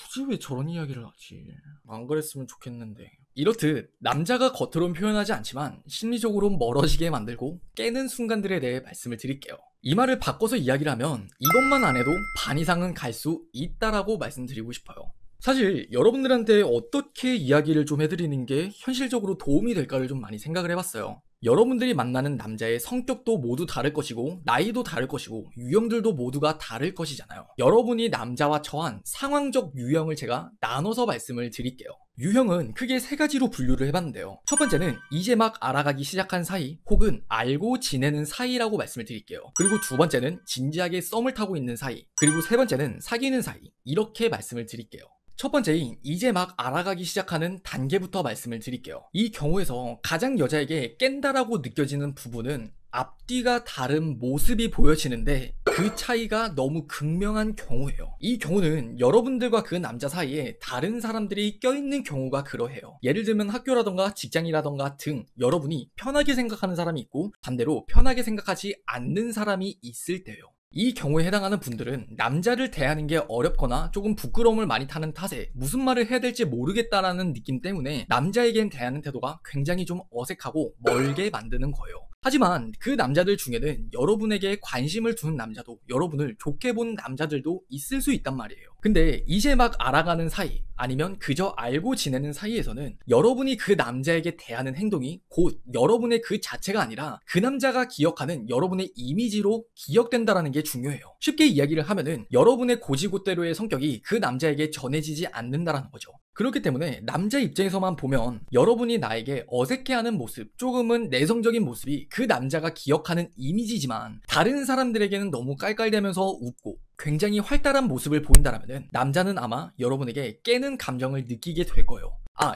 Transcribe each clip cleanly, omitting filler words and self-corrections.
굳이 왜 저런 이야기를 하지? 안 그랬으면 좋겠는데. 이렇듯 남자가 겉으론 표현하지 않지만 심리적으로 멀어지게 만들고 깨는 순간들에 대해 말씀을 드릴게요. 이 말을 바꿔서 이야기를 하면 이것만 안 해도 반 이상은 갈 수 있다라고 말씀드리고 싶어요. 사실 여러분들한테 어떻게 이야기를 좀 해드리는 게 현실적으로 도움이 될까를 좀 많이 생각을 해봤어요. 여러분들이 만나는 남자의 성격도 모두 다를 것이고 나이도 다를 것이고 유형들도 모두가 다를 것이잖아요. 여러분이 남자와 처한 상황적 유형을 제가 나눠서 말씀을 드릴게요. 유형은 크게 세 가지로 분류를 해봤는데요. 첫 번째는 이제 막 알아가기 시작한 사이 혹은 알고 지내는 사이라고 말씀을 드릴게요. 그리고 두 번째는 진지하게 썸을 타고 있는 사이, 그리고 세 번째는 사귀는 사이, 이렇게 말씀을 드릴게요. 첫 번째인 이제 막 알아가기 시작하는 단계부터 말씀을 드릴게요. 이 경우에서 가장 여자에게 깬다라고 느껴지는 부분은 앞뒤가 다른 모습이 보여지는데 그 차이가 너무 극명한 경우예요. 이 경우는 여러분들과 그 남자 사이에 다른 사람들이 껴있는 경우가 그러해요. 예를 들면 학교라던가 직장이라던가 등 여러분이 편하게 생각하는 사람이 있고 반대로 편하게 생각하지 않는 사람이 있을 때요. 이 경우에 해당하는 분들은 남자를 대하는 게 어렵거나 조금 부끄러움을 많이 타는 탓에 무슨 말을 해야 될지 모르겠다라는 느낌 때문에 남자에겐 대하는 태도가 굉장히 좀 어색하고 멀게 만드는 거예요. 하지만 그 남자들 중에는 여러분에게 관심을 두는 남자도 여러분을 좋게 본 남자들도 있을 수 있단 말이에요. 근데 이제 막 알아가는 사이 아니면 그저 알고 지내는 사이에서는 여러분이 그 남자에게 대하는 행동이 곧 여러분의 그 자체가 아니라 그 남자가 기억하는 여러분의 이미지로 기억된다는 게 중요해요. 쉽게 이야기를 하면은 여러분의 고지고대로의 성격이 그 남자에게 전해지지 않는다는 거죠. 그렇기 때문에 남자 입장에서만 보면 여러분이 나에게 어색해하는 모습, 조금은 내성적인 모습이 그 남자가 기억하는 이미지지만 다른 사람들에게는 너무 깔깔대면서 웃고 굉장히 활달한 모습을 보인다면 남자는 아마 여러분에게 깨는 감정을 느끼게 될 거예요.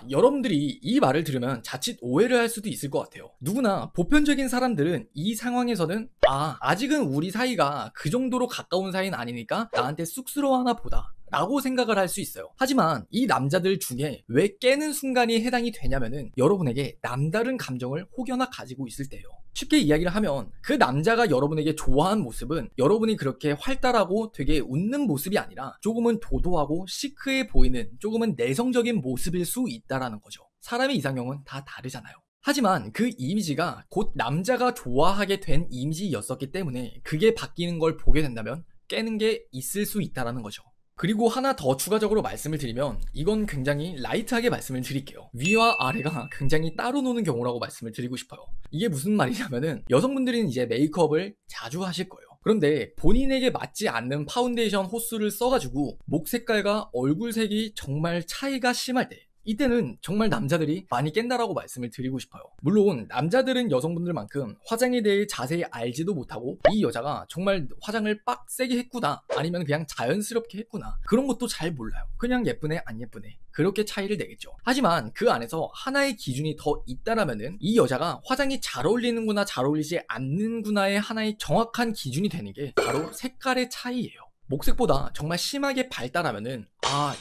여러분들이 이 말을 들으면 자칫 오해를 할 수도 있을 것 같아요. 누구나 보편적인 사람들은 이 상황에서는 아직은 우리 사이가 그 정도로 가까운 사이는 아니니까 나한테 쑥스러워하나 보다 라고 생각을 할 수 있어요. 하지만 이 남자들 중에 왜 깨는 순간이 해당이 되냐면은 여러분에게 남다른 감정을 혹여나 가지고 있을 때예요. 쉽게 이야기를 하면 그 남자가 여러분에게 좋아하는 모습은 여러분이 그렇게 활달하고 되게 웃는 모습이 아니라 조금은 도도하고 시크해 보이는 조금은 내성적인 모습일 수 있다라는 거죠. 사람의 이상형은 다 다르잖아요. 하지만 그 이미지가 곧 남자가 좋아하게 된 이미지였었기 때문에 그게 바뀌는 걸 보게 된다면 깨는 게 있을 수 있다라는 거죠. 그리고 하나 더 추가적으로 말씀을 드리면 이건 굉장히 라이트하게 말씀을 드릴게요. 위와 아래가 굉장히 따로 노는 경우라고 말씀을 드리고 싶어요. 이게 무슨 말이냐면은 여성분들은 이제 메이크업을 자주 하실 거예요. 그런데 본인에게 맞지 않는 파운데이션 호수를 써가지고 목 색깔과 얼굴 색이 정말 차이가 심할 때 이때는 정말 남자들이 많이 깬다라고 말씀을 드리고 싶어요. 물론 남자들은 여성분들만큼 화장에 대해 자세히 알지도 못하고 이 여자가 정말 화장을 빡세게 했구나 아니면 그냥 자연스럽게 했구나 그런 것도 잘 몰라요. 그냥 예쁘네 안 예쁘네 그렇게 차이를 내겠죠. 하지만 그 안에서 하나의 기준이 더 있다라면은 이 여자가 화장이 잘 어울리는구나 잘 어울리지 않는구나의 하나의 정확한 기준이 되는 게 바로 색깔의 차이예요. 목색보다 정말 심하게 발달하면은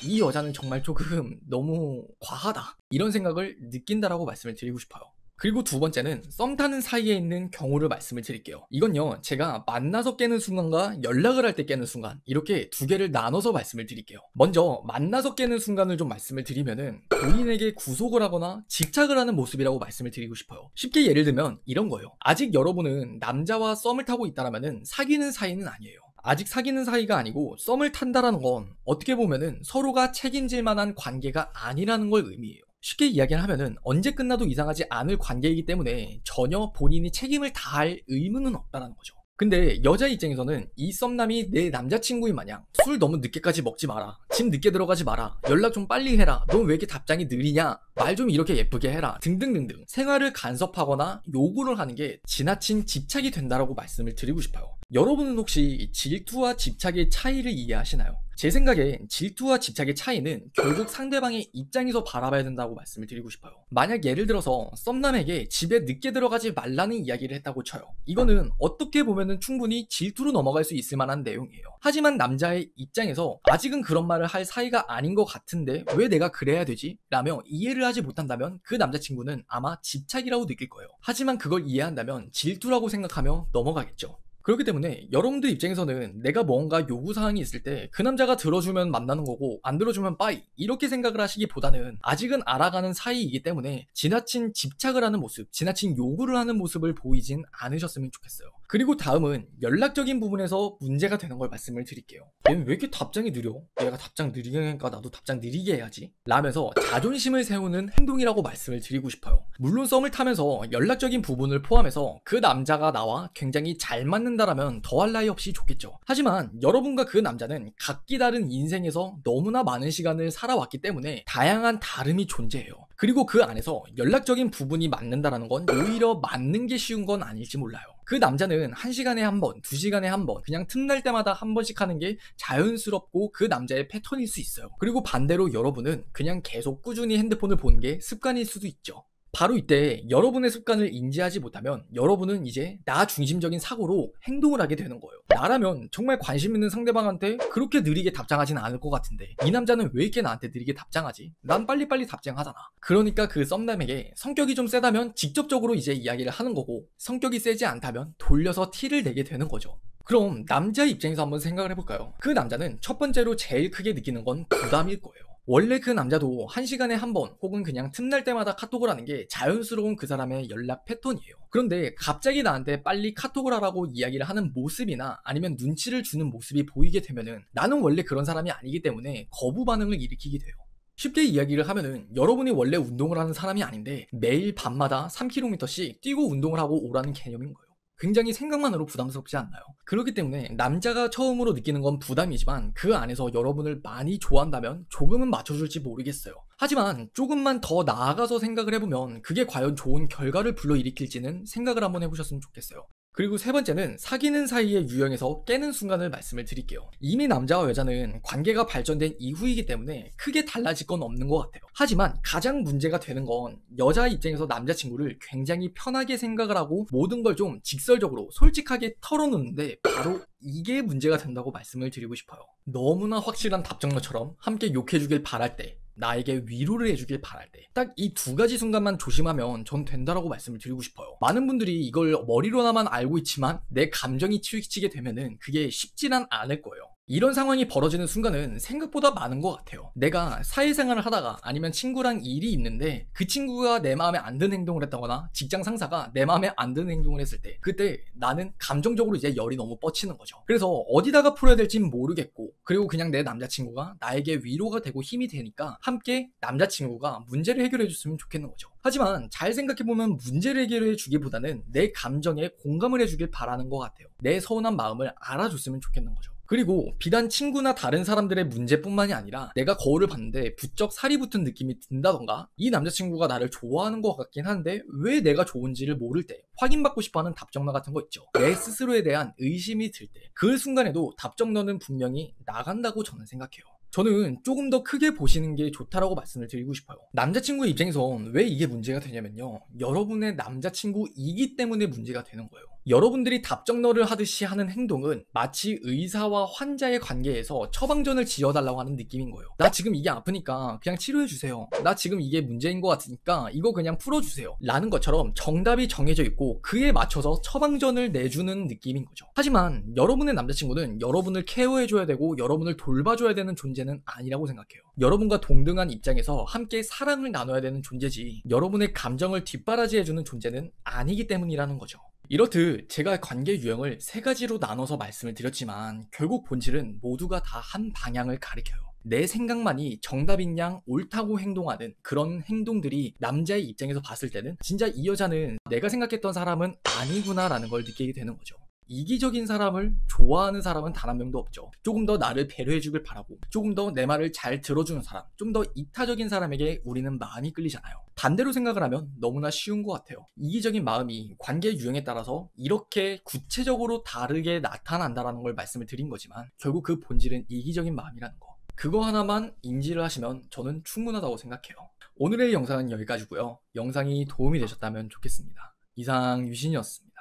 이 여자는 정말 조금 너무 과하다 이런 생각을 느낀다라고 말씀을 드리고 싶어요. 그리고 두 번째는 썸 타는 사이에 있는 경우를 말씀을 드릴게요. 이건요 제가 만나서 깨는 순간과 연락을 할 때 깨는 순간 이렇게 두 개를 나눠서 말씀을 드릴게요. 먼저 만나서 깨는 순간을 좀 말씀을 드리면은 본인에게 구속을 하거나 집착을 하는 모습이라고 말씀을 드리고 싶어요. 쉽게 예를 들면 이런 거예요. 아직 여러분은 남자와 썸을 타고 있다라면은 사귀는 사이는 아니에요. 아직 사귀는 사이가 아니고 썸을 탄다라는 건 어떻게 보면은 서로가 책임질 만한 관계가 아니라는 걸 의미해요. 쉽게 이야기를 하면은 언제 끝나도 이상하지 않을 관계이기 때문에 전혀 본인이 책임을 다할 의무는 없다는 거죠. 근데 여자 입장에서는 이 썸남이 내 남자친구인 마냥 술 너무 늦게까지 먹지 마라, 집 늦게 들어가지 마라, 연락 좀 빨리 해라, 넌 왜 이렇게 답장이 느리냐, 말 좀 이렇게 예쁘게 해라 등등등등 생활을 간섭하거나 요구를 하는 게 지나친 집착이 된다라고 말씀을 드리고 싶어요. 여러분은 혹시 질투와 집착의 차이를 이해하시나요? 제 생각엔 질투와 집착의 차이는 결국 상대방의 입장에서 바라봐야 된다고 말씀을 드리고 싶어요. 만약 예를 들어서 썸남에게 집에 늦게 들어가지 말라는 이야기를 했다고 쳐요. 이거는 어떻게 보면은 충분히 질투로 넘어갈 수 있을 만한 내용이에요. 하지만 남자의 입장에서 아직은 그런 말을 할 사이가 아닌 것 같은데 왜 내가 그래야 되지? 라며 이해를 하지 못한다면 그 남자친구는 아마 집착이라고 느낄 거예요. 하지만 그걸 이해한다면 질투라고 생각하며 넘어가겠죠. 그렇기 때문에 여러분들 입장에서는 내가 뭔가 요구사항이 있을 때 그 남자가 들어주면 만나는 거고 안 들어주면 빠이 이렇게 생각을 하시기보다는 아직은 알아가는 사이이기 때문에 지나친 집착을 하는 모습, 지나친 요구를 하는 모습을 보이진 않으셨으면 좋겠어요. 그리고 다음은 연락적인 부분에서 문제가 되는 걸 말씀을 드릴게요. 얘는 왜 이렇게 답장이 느려? 얘가 답장 느리게 하니까 나도 답장 느리게 해야지 라면서 자존심을 세우는 행동이라고 말씀을 드리고 싶어요. 물론 썸을 타면서 연락적인 부분을 포함해서 그 남자가 나와 굉장히 잘 맞는다라면 더할 나위 없이 좋겠죠. 하지만 여러분과 그 남자는 각기 다른 인생에서 너무나 많은 시간을 살아왔기 때문에 다양한 다름이 존재해요. 그리고 그 안에서 연락적인 부분이 맞는다라는 건 오히려 맞는 게 쉬운 건 아닐지 몰라요. 그 남자는 1시간에 한 번, 2시간에 한 번, 그냥 틈날 때마다 한 번씩 하는 게 자연스럽고 그 남자의 패턴일 수 있어요. 그리고 반대로 여러분은 그냥 계속 꾸준히 핸드폰을 보는 게 습관일 수도 있죠. 바로 이때 여러분의 습관을 인지하지 못하면 여러분은 이제 나 중심적인 사고로 행동을 하게 되는 거예요. 나라면 정말 관심 있는 상대방한테 그렇게 느리게 답장하진 않을 것 같은데 이 남자는 왜 이렇게 나한테 느리게 답장하지? 난 빨리빨리 답장하잖아. 그러니까 그 썸남에게 성격이 좀 세다면 직접적으로 이제 이야기를 하는 거고 성격이 세지 않다면 돌려서 티를 내게 되는 거죠. 그럼 남자 입장에서 한번 생각을 해볼까요? 그 남자는 첫 번째로 제일 크게 느끼는 건 부담일 거예요. 원래 그 남자도 1시간에 한 번 혹은 그냥 틈날 때마다 카톡을 하는 게 자연스러운 그 사람의 연락 패턴이에요. 그런데 갑자기 나한테 빨리 카톡을 하라고 이야기를 하는 모습이나 아니면 눈치를 주는 모습이 보이게 되면은 나는 원래 그런 사람이 아니기 때문에 거부 반응을 일으키게 돼요. 쉽게 이야기를 하면은 여러분이 원래 운동을 하는 사람이 아닌데 매일 밤마다 3km씩 뛰고 운동을 하고 오라는 개념인 거예요. 굉장히 생각만으로 부담스럽지 않나요? 그렇기 때문에 남자가 처음으로 느끼는 건 부담이지만 그 안에서 여러분을 많이 좋아한다면 조금은 맞춰줄지 모르겠어요. 하지만 조금만 더 나아가서 생각을 해보면 그게 과연 좋은 결과를 불러일으킬지는 생각을 한번 해보셨으면 좋겠어요. 그리고 세 번째는 사귀는 사이의 유형에서 깨는 순간을 말씀을 드릴게요. 이미 남자와 여자는 관계가 발전된 이후이기 때문에 크게 달라질 건 없는 것 같아요. 하지만 가장 문제가 되는 건 여자 입장에서 남자친구를 굉장히 편하게 생각을 하고 모든 걸 좀 직설적으로 솔직하게 털어놓는데 바로 이게 문제가 된다고 말씀을 드리고 싶어요. 너무나 확실한 답정너처럼 함께 욕해주길 바랄 때, 나에게 위로를 해주길 바랄 때, 딱 이 두 가지 순간만 조심하면 전 된다라고 말씀을 드리고 싶어요. 많은 분들이 이걸 머리로나만 알고 있지만 내 감정이 치우치게 되면은 그게 쉽지는 않을 거예요. 이런 상황이 벌어지는 순간은 생각보다 많은 것 같아요. 내가 사회생활을 하다가 아니면 친구랑 일이 있는데 그 친구가 내 마음에 안 드는 행동을 했다거나 직장 상사가 내 마음에 안 드는 행동을 했을 때 그때 나는 감정적으로 이제 열이 너무 뻗치는 거죠. 그래서 어디다가 풀어야 될진 모르겠고 그리고 그냥 내 남자친구가 나에게 위로가 되고 힘이 되니까 함께 남자친구가 문제를 해결해 줬으면 좋겠는 거죠. 하지만 잘 생각해보면 문제를 해결해 주기보다는 내 감정에 공감을 해주길 바라는 것 같아요. 내 서운한 마음을 알아줬으면 좋겠는 거죠. 그리고 비단 친구나 다른 사람들의 문제뿐만이 아니라 내가 거울을 봤는데 부쩍 살이 붙은 느낌이 든다던가 이 남자친구가 나를 좋아하는 것 같긴 한데 왜 내가 좋은지를 모를 때 확인받고 싶어하는 답정너 같은 거 있죠. 내 스스로에 대한 의심이 들 때 그 순간에도 답정너는 분명히 나간다고 저는 생각해요. 저는 조금 더 크게 보시는 게 좋다라고 말씀을 드리고 싶어요. 남자친구의 입장에선 왜 이게 문제가 되냐면요. 여러분의 남자친구이기 때문에 문제가 되는 거예요. 여러분들이 답정너를 하듯이 하는 행동은 마치 의사와 환자의 관계에서 처방전을 지어달라고 하는 느낌인 거예요. 나 지금 이게 아프니까 그냥 치료해주세요. 나 지금 이게 문제인 것 같으니까 이거 그냥 풀어주세요. 라는 것처럼 정답이 정해져 있고 그에 맞춰서 처방전을 내주는 느낌인 거죠. 하지만 여러분의 남자친구는 여러분을 케어해줘야 되고 여러분을 돌봐줘야 되는 존재는 아니라고 생각해요. 여러분과 동등한 입장에서 함께 사랑을 나눠야 되는 존재지 여러분의 감정을 뒷바라지해주는 존재는 아니기 때문이라는 거죠. 이렇듯 제가 관계 유형을 3가지로 나눠서 말씀을 드렸지만 결국 본질은 모두가 다 한 방향을 가리켜요. 내 생각만이 정답인 양 옳다고 행동하는 그런 행동들이 남자의 입장에서 봤을 때는 진짜 이 여자는 내가 생각했던 사람은 아니구나 라는 걸 느끼게 되는 거죠. 이기적인 사람을 좋아하는 사람은 단 한 명도 없죠. 조금 더 나를 배려해주길 바라고 조금 더 내 말을 잘 들어주는 사람, 좀 더 이타적인 사람에게 우리는 많이 끌리잖아요. 반대로 생각을 하면 너무나 쉬운 것 같아요. 이기적인 마음이 관계 유형에 따라서 이렇게 구체적으로 다르게 나타난다는 걸 말씀을 드린 거지만 결국 그 본질은 이기적인 마음이라는 거. 그거 하나만 인지를 하시면 저는 충분하다고 생각해요. 오늘의 영상은 여기까지고요. 영상이 도움이 되셨다면 좋겠습니다. 이상 유신이었습니다.